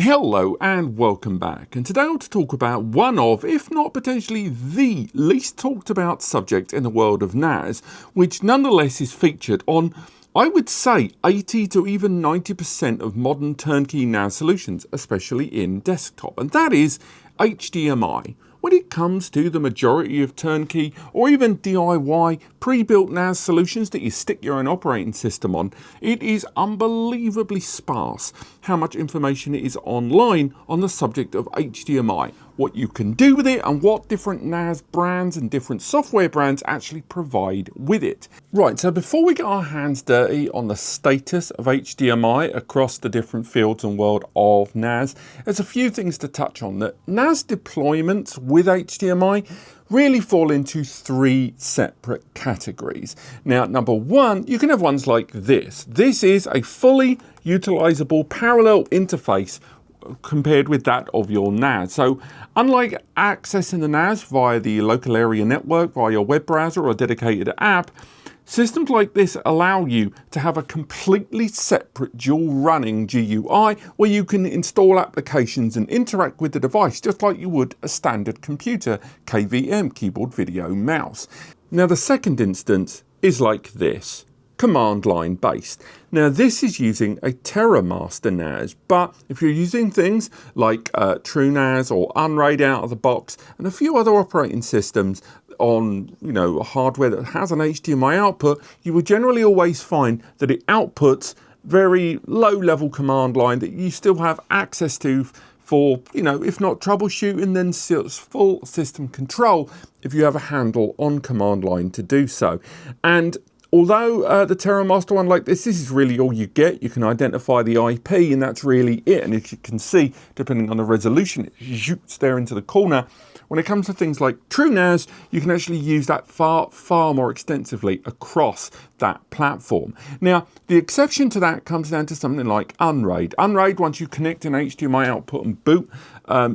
Hello and welcome back, and today I want to talk about one of, if not potentially the least talked about subject in the world of NAS, which nonetheless is featured on, I would say, 80 to even 90% of modern turnkey NAS solutions, especially in desktop, and that is HDMI. When it comes to the majority of turnkey or even DIY pre-built NAS solutions that you stick your own operating system on, it is unbelievably sparse how much information is online on the subject of HDMI, what you can do with it and what different NAS brands and different software brands actually provide with it. Right, so before we get our hands dirty on the status of HDMI across the different fields and world of NAS, there's a few things to touch on. That NAS deployments with HDMI really fall into three separate categories. Now, number one, you can have ones like this. This is a fully utilizable parallel interface compared with that of your NAS. So unlike accessing the NAS via the local area network, via your web browser or a dedicated app, systems like this allow you to have a completely separate dual running GUI where you can install applications and interact with the device just like you would a standard computer, KVM, keyboard, video, mouse. Now the second instance is like this. Command line based. Now this is using a TerraMaster NAS, but if you're using things like TrueNAS or Unraid out of the box and a few other operating systems on hardware that has an HDMI output, you will generally always find that it outputs very low level command line that you still have access to for, if not troubleshooting, then full system control if you have a handle on command line to do so. And although the TerraMaster one like this is really all you get. You can identify the IP and that's really it. And as you can see, depending on the resolution, it shoots there into the corner. When it comes to things like TrueNAS, you can actually use that far more extensively across that platform. Now, the exception to that comes down to something like Unraid. Unraid, once you connect an HDMI output and boot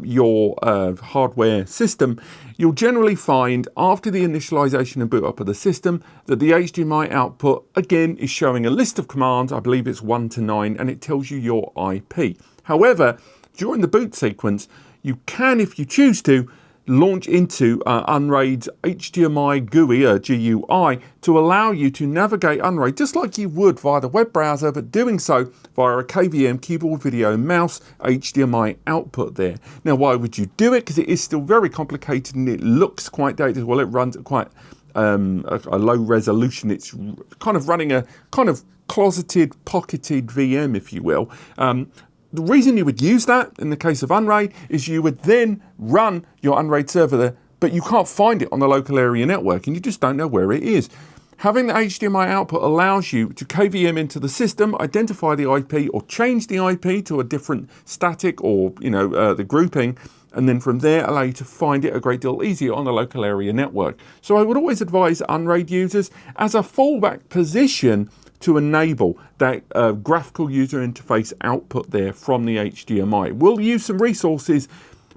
your hardware system, you'll generally find after the initialization and boot up of the system that the HDMI output again is showing a list of commands. I believe it's 1 to 9 and it tells you your IP. However, during the boot sequence, you can, if you choose to, launch into Unraid's HDMI GUI to allow you to navigate Unraid just like you would via the web browser, but doing so via a KVM keyboard, video, mouse HDMI output there. Now, why would you do it? Because it is still very complicated and it looks quite dated. Well, it runs at quite a low resolution. It's kind of running a kind of closeted, pocketed VM, if you will. The reason you would use that in the case of Unraid is you would then run your Unraid server there, but you can't find it on the local area network and you just don't know where it is. Having the HDMI output allows you to KVM into the system, identify the IP or change the IP to a different static or the grouping, and then from there allow you to find it a great deal easier on the local area network. So I would always advise Unraid users as a fallback position to enable that graphical user interface output there from the HDMI. We'll use some resources,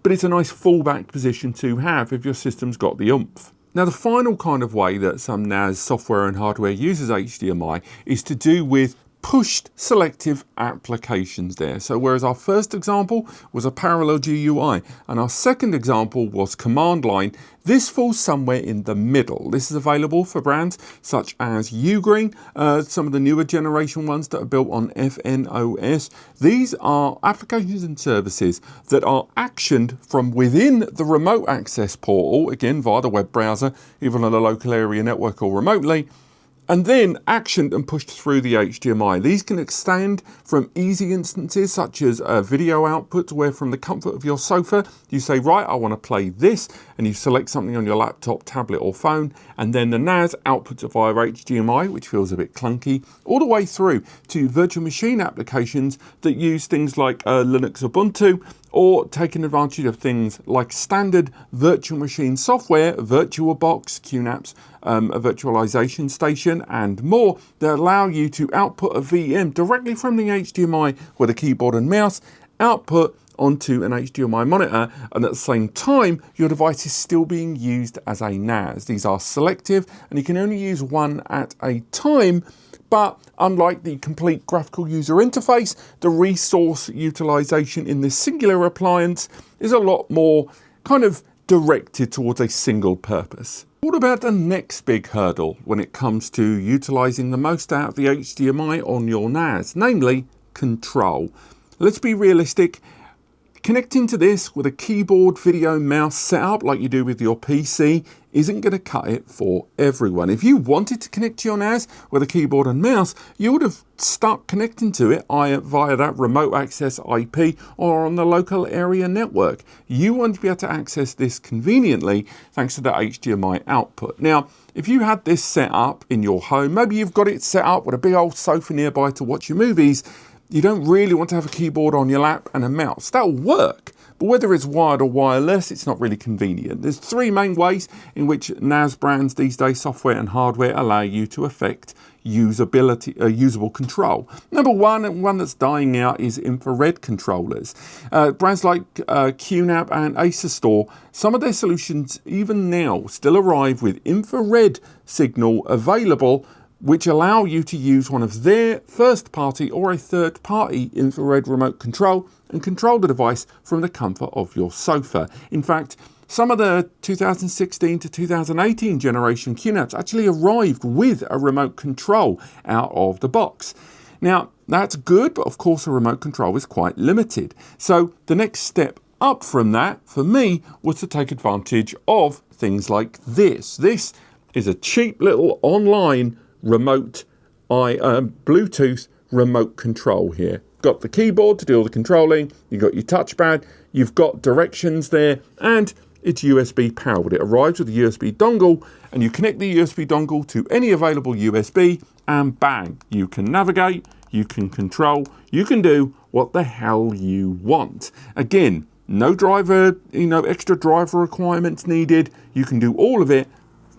but it's a nice fallback position to have if your system's got the oomph. Now, the final kind of way that some NAS software and hardware uses HDMI is to do with pushed selective applications there. So whereas our first example was a parallel GUI and our second example was command line, this falls somewhere in the middle. This is available for brands such as UGREEN, some of the newer generation ones that are built on FNOS. These are applications and services that are actioned from within the remote access portal, again via the web browser, even on a local area network or remotely, and then actioned and pushed through the HDMI. These can extend from easy instances such as video output, where from the comfort of your sofa, you say, right, I want to play this, and you select something on your laptop, tablet or phone, and then the NAS outputs it via HDMI, which feels a bit clunky, all the way through to virtual machine applications that use things like Linux Ubuntu, or taking advantage of things like standard virtual machine software, VirtualBox, QNAPs, a virtualization station, and more that allow you to output a VM directly from the HDMI with a keyboard and mouse, output onto an HDMI monitor, and at the same time, your device is still being used as a NAS. These are selective, and you can only use one at a time, but unlike the complete graphical user interface, the resource utilization in this singular appliance is a lot more kind of directed towards a single purpose. What about the next big hurdle when it comes to utilizing the most out of the HDMI on your NAS, namely control? Let's be realistic. Connecting to this with a keyboard, video, mouse setup like you do with your PC isn't going to cut it for everyone. If you wanted to connect to your NAS with a keyboard and mouse, you would have stuck connecting to it via that remote access IP or on the local area network. You want to be able to access this conveniently thanks to the HDMI output. Now, if you had this set up in your home, maybe you've got it set up with a big old sofa nearby to watch your movies, you don't really want to have a keyboard on your lap and a mouse. That'll work, but whether it's wired or wireless, it's not really convenient. There's three main ways in which NAS brands these days, software and hardware, allow you to affect usable control. Number one, and one that's dying out, is infrared controllers. Brands like QNAP and Asustor, some of their solutions even now still arrive with infrared signal available, which allow you to use one of their first-party or a third-party infrared remote control and control the device from the comfort of your sofa. In fact, some of the 2016 to 2018 generation QNAPs actually arrived with a remote control out of the box. Now, that's good, but of course a remote control is quite limited. So the next step up from that, for me, was to take advantage of things like this. This is a cheap little online remote Bluetooth remote control here. Got the keyboard to do all the controlling, you've got your touchpad, you've got directions there, and it's USB powered. It arrives with a USB dongle, and you connect the USB dongle to any available USB, and bang, you can navigate, you can control, you can do what the hell you want. Again, no driver, extra driver requirements needed. You can do all of it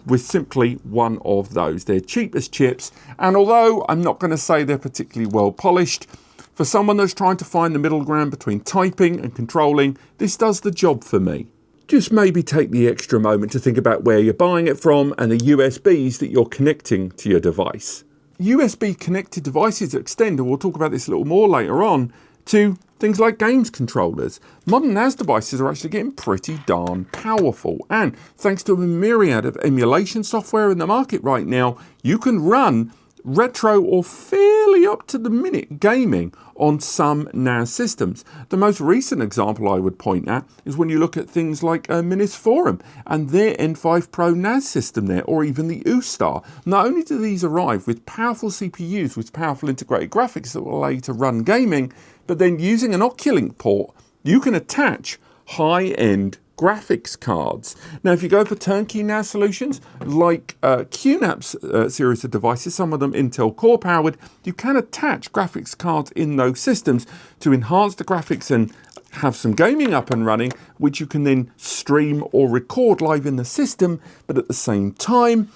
with simply one of those. They're cheap as chips, and although I'm not going to say they're particularly well polished, for someone that's trying to find the middle ground between typing and controlling, this does the job for me. Just maybe take the extra moment to think about where you're buying it from and the USBs that you're connecting to your device. USB connected devices extend, and we'll talk about this a little more later on, to things like games controllers. Modern NAS devices are actually getting pretty darn powerful, and thanks to a myriad of emulation software in the market right now, you can run retro or fairly up to the minute gaming on some NAS systems. The most recent example I would point at is when you look at things like Minis Forum and their N5 Pro NAS system there, or even the Asustor. Not only do these arrive with powerful CPUs with powerful integrated graphics that will allow you to run gaming, but then using an OCuLink port, you can attach high-end graphics cards. Now, if you go for turnkey NAS solutions like QNAP's series of devices, some of them Intel Core powered, you can attach graphics cards in those systems to enhance the graphics and have some gaming up and running, which you can then stream or record live in the system. But at the same time,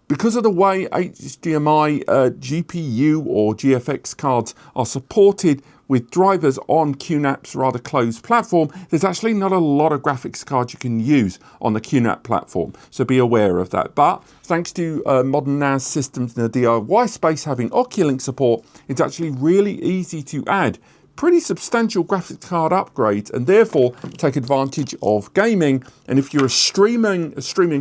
because of the way HDMI GPU or GFX cards are supported with drivers on QNAP's rather closed platform, there's actually not a lot of graphics cards you can use on the QNAP platform, so be aware of that. But thanks to modern NAS systems in the DIY space having OCuLink support, it's actually really easy to add pretty substantial graphics card upgrades and therefore take advantage of gaming. And if you're a streaming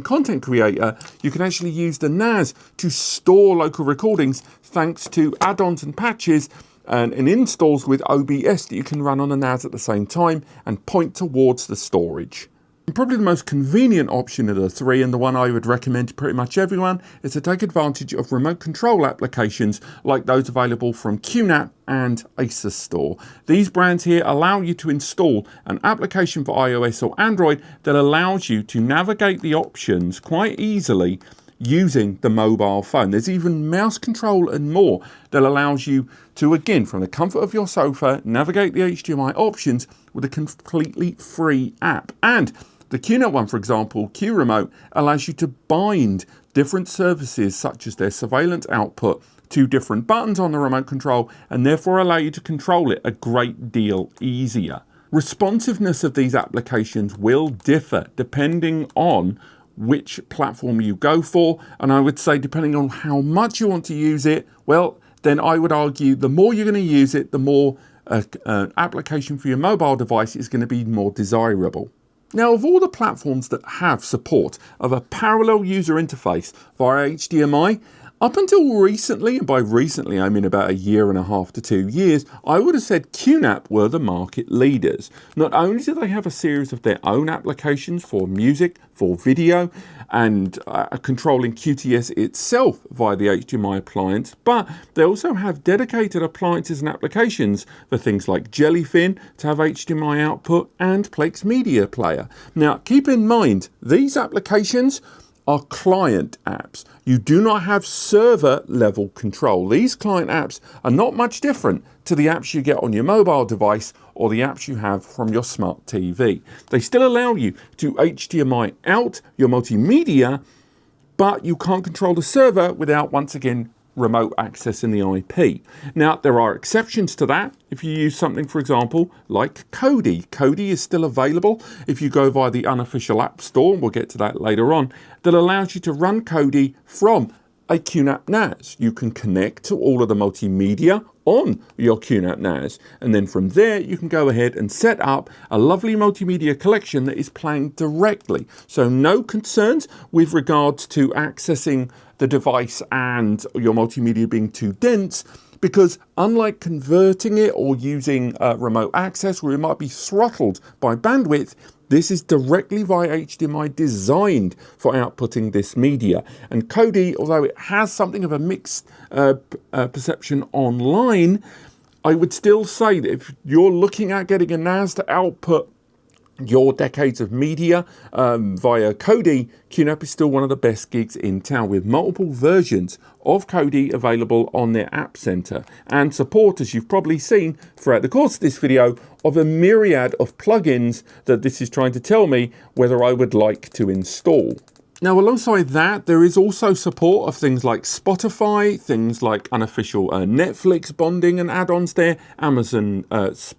content creator, you can actually use the NAS to store local recordings thanks to add-ons and patches and installs with OBS that you can run on the NAS at the same time and point towards the storage. And probably the most convenient option of the three, and the one I would recommend to pretty much everyone, is to take advantage of remote control applications like those available from QNAP and Asustor. These brands here allow you to install an application for iOS or Android that allows you to navigate the options quite easily using the mobile phone. There's even mouse control and more that allows you to, again, from the comfort of your sofa, navigate the HDMI options with a completely free app. And the QNAP one, for example, Qremote, allows you to bind different services such as their surveillance output to different buttons on the remote control and therefore allow you to control it a great deal easier. Responsiveness of these applications will differ depending on which platform you go for, and I would say depending on how much you want to use it, well, then I would argue the more you're going to use it, the more an application for your mobile device is going to be more desirable. Now, of all the platforms that have support of a parallel user interface via HDMI, up until recently, and by recently I mean about 1.5 to 2 years, I would have said QNAP were the market leaders. Not only do they have a series of their own applications for music, for video, and controlling QTS itself via the HDMI appliance, but they also have dedicated appliances and applications for things like Jellyfin to have HDMI output and Plex media player. Now, keep in mind, these applications are client apps. You do not have server level control. These client apps are not much different to the apps you get on your mobile device or the apps you have from your smart TV. They still allow you to HDMI out your multimedia, but you can't control the server without, once again, remote accessing the IP. Now, there are exceptions to that. If you use something, for example, like Kodi. Kodi is still available if you go via the unofficial app store, and we'll get to that later on, that allows you to run Kodi from a QNAP NAS. You can connect to all of the multimedia on your QNAP NAS, and then from there you can go ahead and set up a lovely multimedia collection that is playing directly. So no concerns with regards to accessing the device and your multimedia being too dense, because unlike converting it or using remote access where it might be throttled by bandwidth, this is directly via HDMI designed for outputting this media. And Kodi, although it has something of a mixed perception online, I would still say that if you're looking at getting a NAS to output your decades of media via Kodi, QNAP is still one of the best gigs in town, with multiple versions of Kodi available on their App Center, and support, as you've probably seen throughout the course of this video, of a myriad of plugins that this is trying to tell me whether I would like to install. Now, alongside that, there is also support of things like Spotify, things like unofficial Netflix bonding and add-ons there, Amazon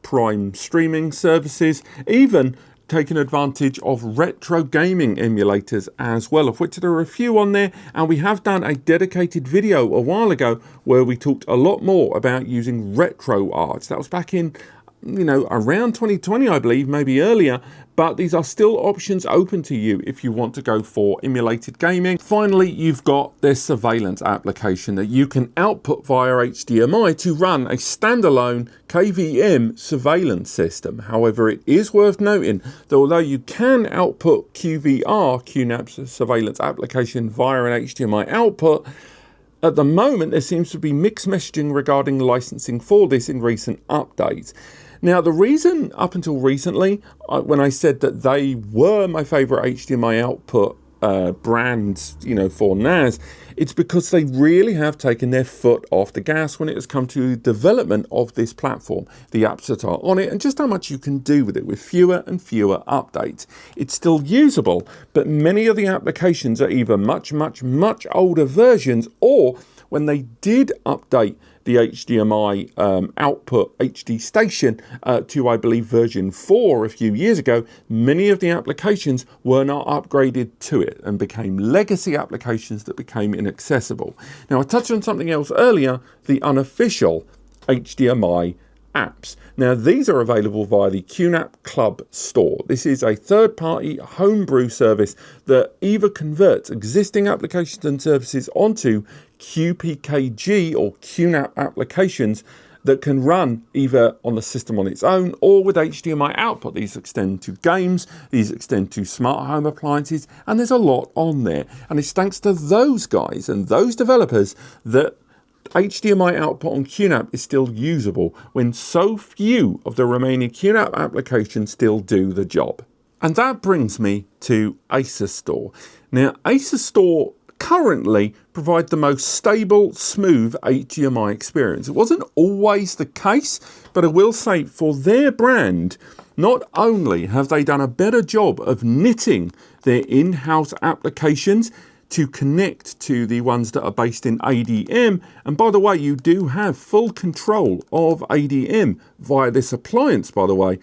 Prime streaming services, even taking advantage of retro gaming emulators as well, of which there are a few on there, and we have done a dedicated video a while ago where we talked a lot more about using RetroArch. That was back in, you know, around 2020, I believe, maybe earlier, but these are still options open to you if you want to go for emulated gaming. Finally, you've got this surveillance application that you can output via HDMI to run a standalone KVM surveillance system. However, it is worth noting that although you can output QVR, QNAP's surveillance application, via an HDMI output, at the moment there seems to be mixed messaging regarding licensing for this in recent updates. Now, the reason up until recently, when I said that they were my favorite HDMI output brands, you know, for NAS, it's because they really have taken their foot off the gas when it has come to development of this platform, the apps that are on it, and just how much you can do with it with fewer and fewer updates. It's still usable, but many of the applications are either much older versions, or when they did update the HDMI output HD station to, I believe, version 4 a few years ago, many of the applications were not upgraded to it and became legacy applications that became inaccessible. Now, I touched on something else earlier, the unofficial HDMI apps. Now, these are available via the QNAP Club store. This is a third-party homebrew service that either converts existing applications and services onto QPKG or QNAP applications that can run either on the system on its own or with HDMI output. These extend to games, these extend to smart home appliances, and there's a lot on there. And it's thanks to those guys and those developers that HDMI output on QNAP is still usable when so few of the remaining QNAP applications still do the job. And that brings me to Asustor. Now, Asustor currently provide the most stable, smooth HDMI experience. It wasn't always the case, but I will say for their brand, not only have they done a better job of knitting their in-house applications to connect to the ones that are based in ADM, and by the way, you do have full control of ADM via this appliance, by the way.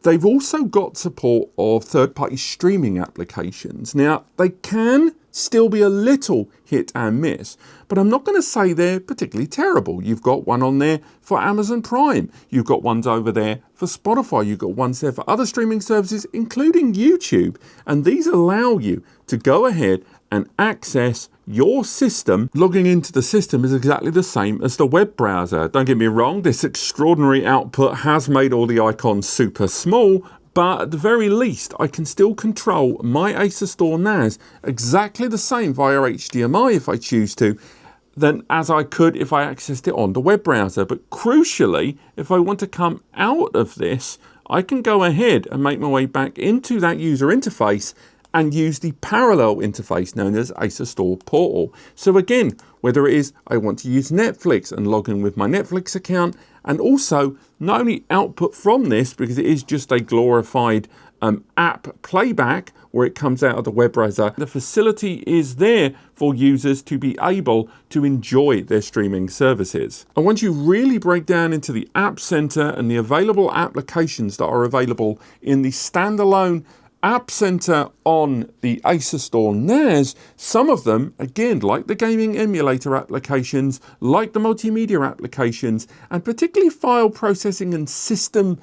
They've also got support of third-party streaming applications. Now, they can still be a little hit and miss, but I'm not going to say they're particularly terrible. You've got one on there for Amazon Prime. You've got ones over there for Spotify. You've got ones there for other streaming services, including YouTube. And these allow you to go ahead and access your system. Logging into the system is exactly the same as the web browser. Don't get me wrong, this extraordinary output has made all the icons super small, but at the very least, I can still control my Asustor NAS exactly the same via HDMI if I choose to, than as I could if I accessed it on the web browser. But crucially, if I want to come out of this, I can go ahead and make my way back into that user interface and use the parallel interface known as Asustor Portal. So again, whether it is I want to use Netflix and log in with my Netflix account, and also not only output from this, because it is just a glorified app playback where it comes out of the web browser, the facility is there for users to be able to enjoy their streaming services. And once you really break down into the App Center and the available applications that are available in the standalone App Center on the Asustor NAS, some of them, again, like the gaming emulator applications, like the multimedia applications, and particularly file processing and system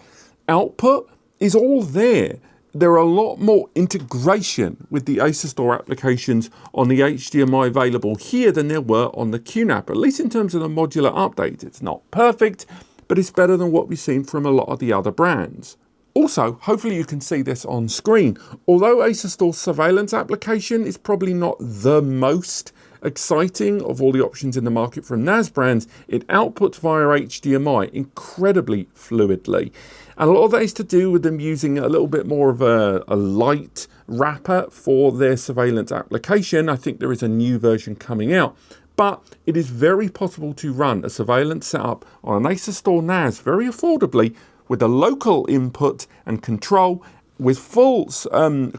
output, is all there. There are a lot more integration with the Asustor applications on the HDMI available here than there were on the QNAP, at least in terms of the modular update. It's not perfect, but it's better than what we've seen from a lot of the other brands. Also, hopefully you can see this on screen. Although Asustor's surveillance application is probably not the most exciting of all the options in the market from NAS brands, it outputs via HDMI incredibly fluidly. And a lot of that is to do with them using a little bit more of a light wrapper for their surveillance application. I think there is a new version coming out. But it is very possible to run a surveillance setup on an Asustor NAS very affordably, with a local input and control, with full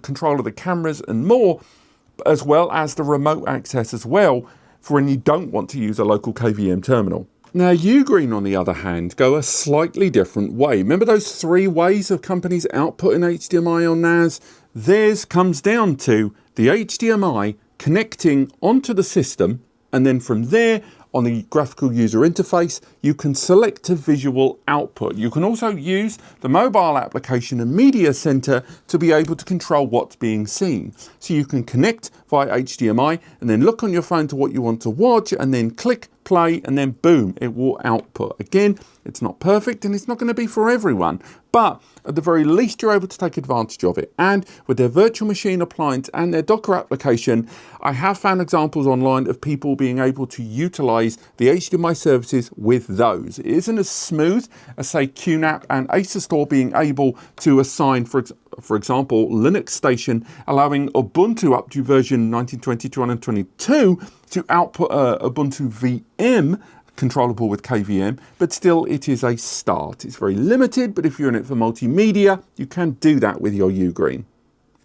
control of the cameras and more, as well as the remote access as well, for when you don't want to use a local KVM terminal. Now, UGREEN, on the other hand, go a slightly different way. Remember those 3 ways of companies outputting HDMI on NAS? Theirs comes down to the HDMI connecting onto the system, and then from there, on the graphical user interface, you can select a visual output. You can also use the mobile application and media center to be able to control what's being seen. So you can connect via HDMI and then look on your phone to what you want to watch, and then click play, and then boom, it will output. Again, it's not perfect and it's not going to be for everyone, but at the very least you're able to take advantage of it. And with their virtual machine appliance and their Docker application, I have found examples online of people being able to utilize the HDMI services with those. It isn't as smooth as, say, QNAP and Asustor being able to assign, for example, Linux Station, allowing Ubuntu up to version 1920-222 to output Ubuntu VM, controllable with KVM, but still it is a start. It's very limited, but if you're in it for multimedia, you can do that with your UGREEN.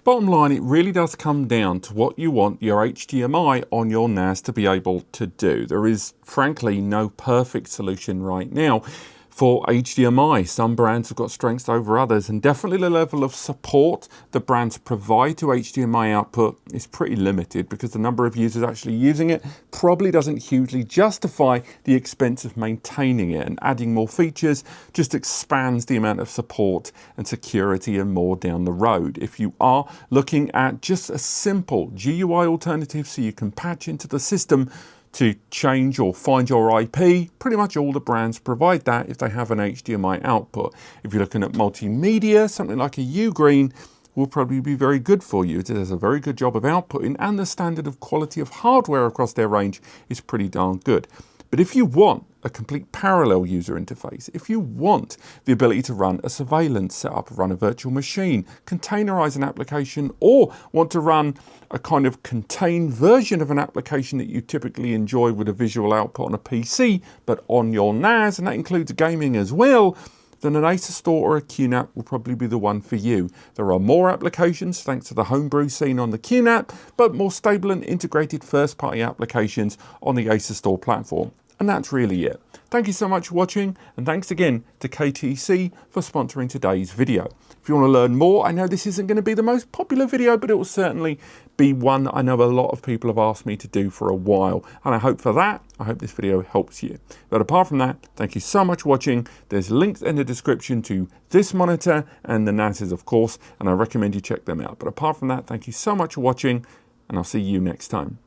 Bottom line, it really does come down to what you want your HDMI on your NAS to be able to do. There is, frankly, no perfect solution right now for HDMI. Some brands have got strengths over others, and definitely the level of support the brands provide to HDMI output is pretty limited, because the number of users actually using it probably doesn't hugely justify the expense of maintaining it, and adding more features just expands the amount of support and security and more down the road. If you are looking at just a simple GUI alternative so you can patch into the system to change or find your IP, pretty much all the brands provide that if they have an HDMI output. If you're looking at multimedia, something like a UGREEN will probably be very good for you. It does a very good job of outputting, and the standard of quality of hardware across their range is pretty darn good. But if you want a complete parallel user interface, if you want the ability to run a surveillance setup, run a virtual machine, containerize an application, or want to run a kind of contained version of an application that you typically enjoy with a visual output on a PC, but on your NAS, and that includes gaming as well, then an Asustor or a QNAP will probably be the one for you. There are more applications thanks to the Homebrew scene on the QNAP, but more stable and integrated first-party applications on the Asustor platform. And that's really it. Thank you so much for watching, and thanks again to KTC for sponsoring today's video. If you want to learn more, I know this isn't going to be the most popular video, but it will certainly be one I know a lot of people have asked me to do for a while. And I hope this video helps you. But apart from that, thank you so much for watching. There's links in the description to this monitor and the NASs, of course, and I recommend you check them out. But apart from that, thank you so much for watching, and I'll see you next time.